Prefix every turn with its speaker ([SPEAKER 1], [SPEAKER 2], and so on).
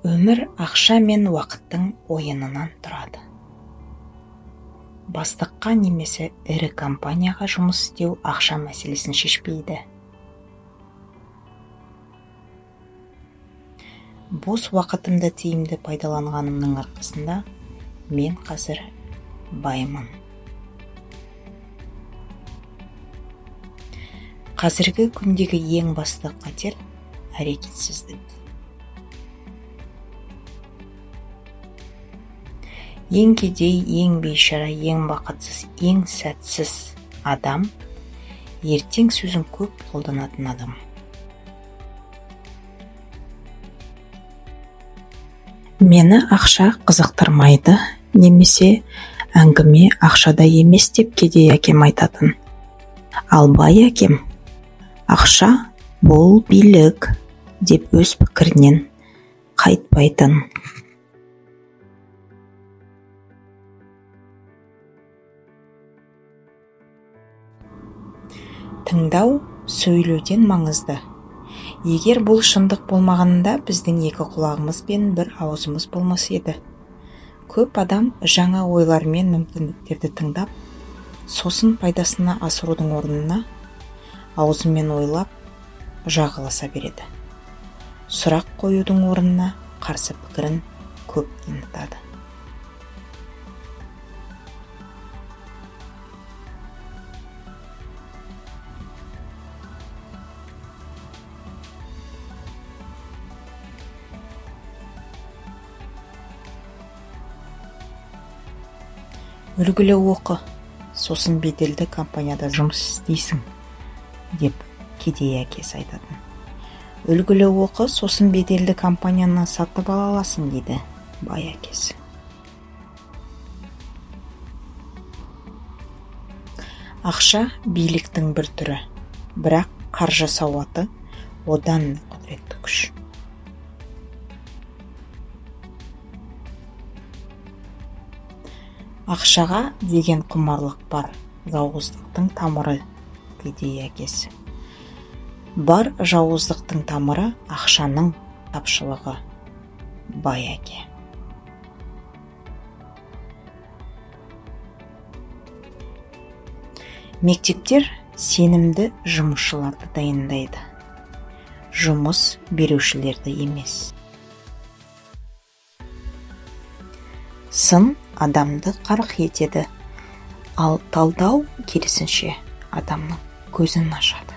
[SPEAKER 1] Өмір ақша мен уақыттың ойынынан тұрады. Бастыққа немесе ірі компанияға жұмыс істеу ақша мәселесін шешпейді. Бос уақытымды тиімді пайдаланғанымның арқасында мен қазір баймын. Қазіргі күндегі ең басты қатер әрекетсіздік. Ең кедей, ең бейшара, ең бақытсыз, ең сәтсіз адам ертең сөзін көп қолданатын адам. Мені ақша қызықтырмайды, немесе әңгіме ақшада емес деп кедей әкем айтатын. Ал бай әкем ақша бұл билік деп өз пікірінен қайтпайтын. Тыңдау сөйлеуден маңызды. Егер бұл шындық болмағанда, біздің екі құлағымыз бен бір аузымыз болмас еді. Көп адам жаңа ойлар мен мүмкіндіктерді тыңдап, сосын пайдасына асырудың орнына аузымен ойлап жағаласа береді. Сұрақ қоюдың орнына қарсы пікірін көп танытады. Үлгілі оқы, сосын беделді компанияда жұмыс істейсің, деп кедей әкесі айтатын. Үлгілі оқы, сосын беделді компанияны сатып ала аласың, дейді бай әкесі. Ақша биліктің бір түрі, бірақ қаржы сауаты одан құдіретті күш. Ақшаға деген құмарлық бар, жауыздықтың тамыры, кедей әкесі. Бар жауыздықтың тамыры ақшаның тапшылығы, бай әке. Мектептер сенімді жұмысшыларды дайындайды, жұмыс берушілерді емес. Сын адамды қарық етеді, ал талдау керісінше адамның көзін ашады.